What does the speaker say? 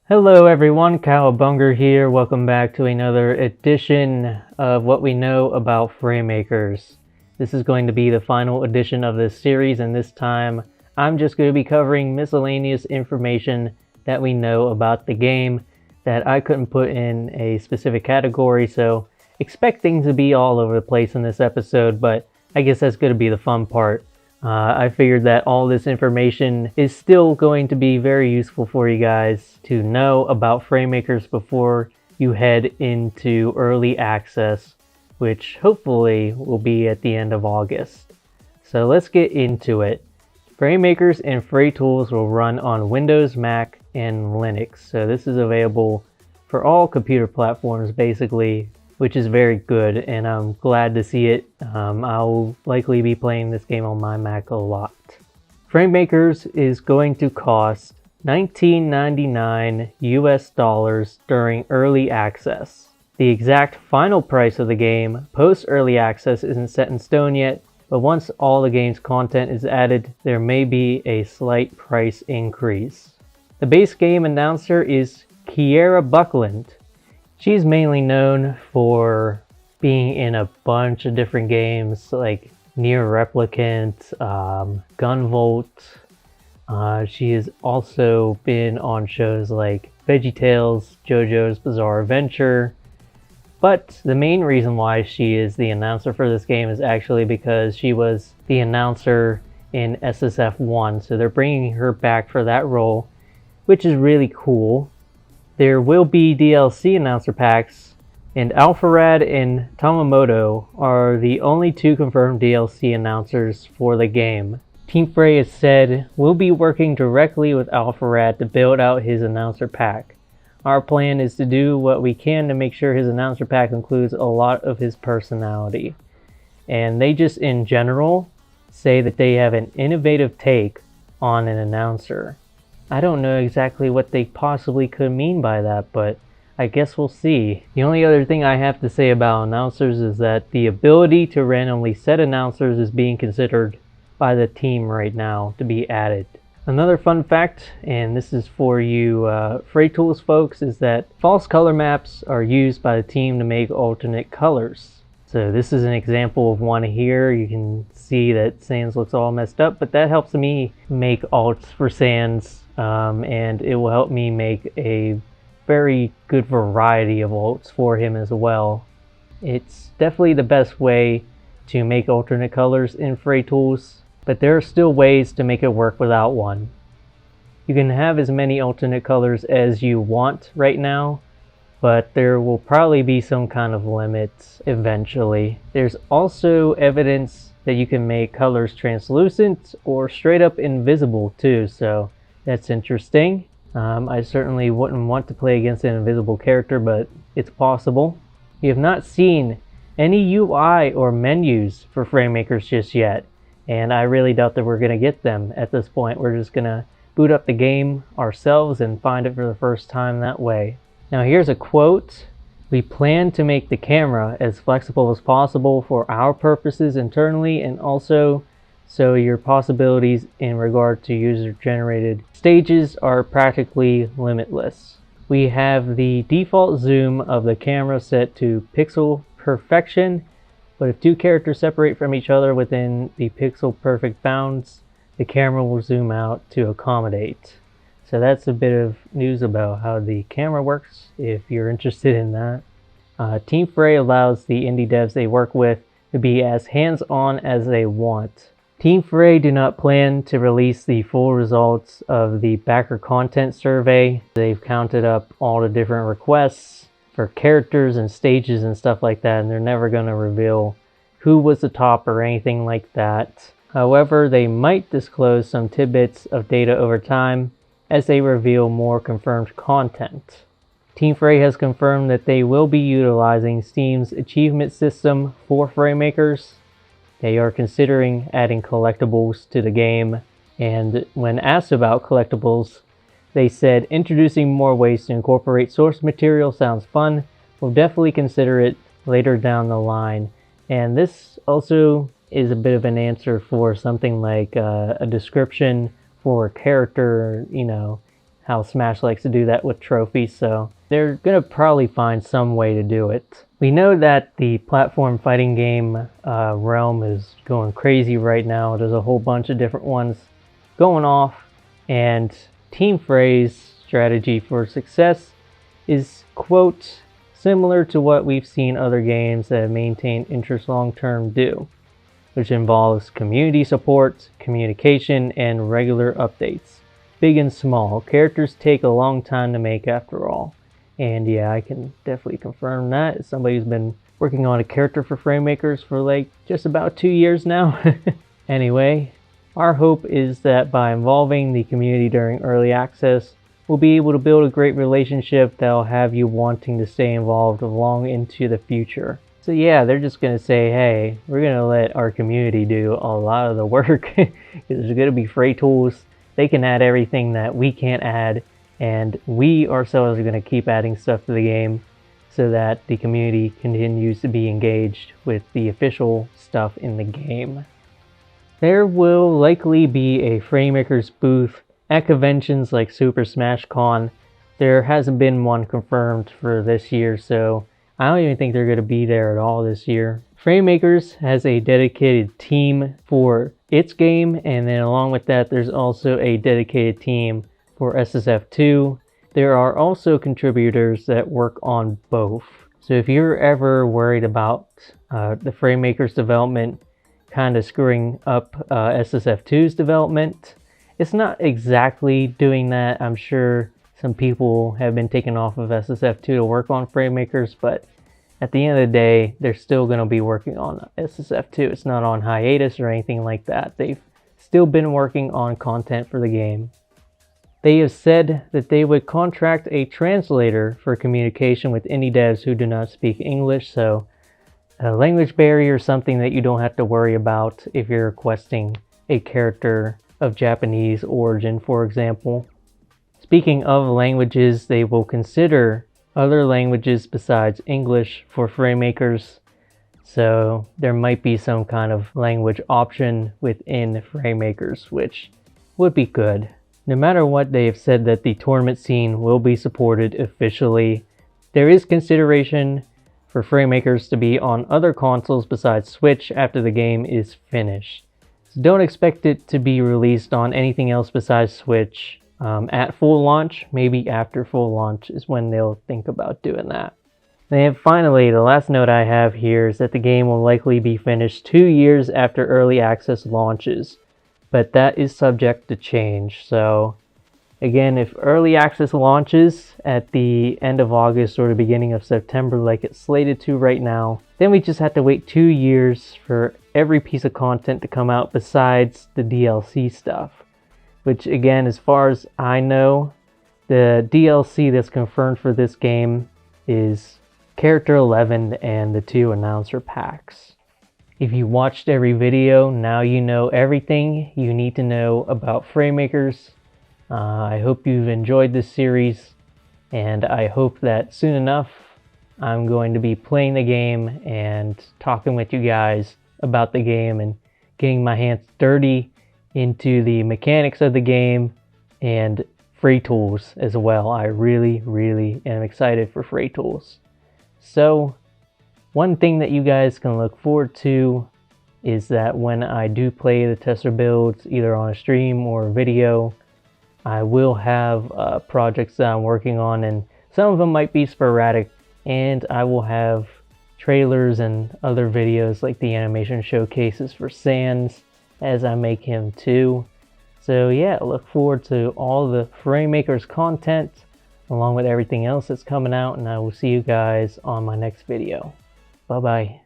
Hello everyone, Cowabunga here. Welcome back to another edition of what we know about Fraymakers. This is going to be the final edition of this series, and this time I'm just going to be covering miscellaneous information that we know about the game that I couldn't put in a specific category, so expect things to be all over the place in this episode, but I guess that's going to be the fun part. I figured that all this information is still going to be very useful for you guys to know about Fraymakers before you head into early access, which hopefully will be at the end of August. So let's get into it. Fraymakers and FRAYTOOLS will run on Windows, Mac, and Linux. So this is available for all computer platforms basically, which is very good, and I'm glad to see it. I'll likely be playing this game on my Mac a lot. Fraymakers is going to cost $19.99 US during early access. The exact final price of the game post early access isn't set in stone yet, but once all the game's content is added, there may be a slight price increase. The base game announcer is Buckland. She's mainly known for being in a bunch of different games like Near Replicant, Gunvolt. She has also been on shows like VeggieTales, JoJo's Bizarre Adventure. But the main reason why she is the announcer for this game is actually because she was the announcer in SSF1. So they're bringing her back for that role, which is really cool. There will be DLC announcer packs, and Alpharad and Tomamoto are the only two confirmed DLC announcers for the game. Team FRAY has said we'll be working directly with Alpharad to build out his announcer pack. Our plan is to do what we can to make sure his announcer pack includes a lot of his personality. And they just in general say that they have an innovative take on an announcer. I don't know exactly what they possibly could mean by that, but I guess we'll see. The only other thing I have to say about announcers is that the ability to randomly set announcers is being considered by the team right now to be added. Another fun fact, and this is for you FRAYTOOLS folks, is that false color maps are used by the team to make alternate colors. So this is an example of one here. You can see that Sans looks all messed up, but that helps me make alts for Sans. And it will help me make a very good variety of alts for him as well. It's definitely the best way to make alternate colors in FRAYTOOLS, but there are still ways to make it work without one. You can have as many alternate colors as you want right now, but there will probably be some kind of limits eventually. There's also evidence that you can make colors translucent or straight up invisible too, so that's interesting. I certainly wouldn't want to play against an invisible character, but it's possible. You have not seen any UI or menus for Fraymakers just yet, and I really doubt that we're going to get them at this point. We're just going to boot up the game ourselves and find it for the first time that way. Now here's a quote. "We plan to make the camera as flexible as possible for our purposes internally, and also so your possibilities in regard to user-generated stages are practically limitless. We have the default zoom of the camera set to pixel perfection, but if two characters separate from each other within the pixel perfect bounds, the camera will zoom out to accommodate." So that's a bit of news about how the camera works, if you're interested in that. Team FRAY allows the indie devs they work with to be as hands-on as they want. Team FRAY do not plan to release the full results of the backer content survey. They've counted up all the different requests for characters and stages and stuff like that, and they're never going to reveal who was the top or anything like that. However, they might disclose some tidbits of data over time as they reveal more confirmed content. Team FRAY has confirmed that they will be utilizing Steam's achievement system for Fraymakers. They are considering adding collectibles to the game, and when asked about collectibles, they said introducing more ways to incorporate source material sounds fun. We'll definitely consider it later down the line. And this also is a bit of an answer for something like a description for a character, you know, how Smash likes to do that with trophies, so they're gonna probably find some way to do it. We know that the platform fighting game realm is going crazy right now. There's a whole bunch of different ones going off, and Team Fray's strategy for success is, quote, similar to what we've seen other games that maintain interest long-term do, which involves community support, communication, and regular updates. Big and small. Characters take a long time to make after all. And yeah, I can definitely confirm that as somebody who's been working on a character for Fraymakers for like just about 2 years now. Anyway, our hope is that by involving the community during early access, we'll be able to build a great relationship that'll have you wanting to stay involved long into the future. So yeah, they're just going to say, hey, we're going to let our community do a lot of the work. There's going to be FRAYTOOLS. They can add everything that we can't add, and we ourselves are going to keep adding stuff to the game so that the community continues to be engaged with the official stuff in the game. There will likely be a Fraymakers booth at conventions like Super Smash Con. There hasn't been one confirmed for this year, so I don't even think they're going to be there at all this year. Fraymakers has a dedicated team for its game, and then along with that there's also a dedicated team for SSF2. There are also contributors that work on both. So if you're ever worried about the Fraymakers development kind of screwing up SSF2's development, it's not exactly doing that. I'm sure some people have been taken off of SSF2 to work on Fraymakers, but at the end of the day, they're still going to be working on SSF2. It's not on hiatus or anything like that. They've still been working on content for the game. They have said that they would contract a translator for communication with indie devs who do not speak English, so a language barrier is something that you don't have to worry about if you're requesting a character of Japanese origin, for example. Speaking of languages, they will consider other languages besides English for Fraymakers, so there might be some kind of language option within Fraymakers, which would be good. No matter what, they have said that the tournament scene will be supported officially. There is consideration for Fraymakers to be on other consoles besides Switch after the game is finished. So don't expect it to be released on anything else besides Switch. At full launch, maybe after full launch is when they'll think about doing that. And finally, the last note I have here is that the game will likely be finished 2 years after early access launches, but that is subject to change. So again, if early access launches at the end of August or the beginning of September like it's slated to right now, then we just have to wait 2 years for every piece of content to come out besides the DLC stuff. Which again, as far as I know, the DLC that's confirmed for this game is Character 11 and the 2 announcer packs. If you watched every video, now you know everything you need to know about Fraymakers. I hope you've enjoyed this series, and I hope that soon enough I'm going to be playing the game and talking with you guys about the game and getting my hands dirty into the mechanics of the game and FRAYTOOLS as well. I really am excited for FRAYTOOLS. So one thing that you guys can look forward to is that when I do play the tester builds, either on a stream or a video, I will have projects that I'm working on, and some of them might be sporadic, and I will have trailers and other videos like the animation showcases for Sans as I make him too. So yeah, look forward to all the Fraymakers content along with everything else that's coming out, and I will see you guys on my next video. Bye bye.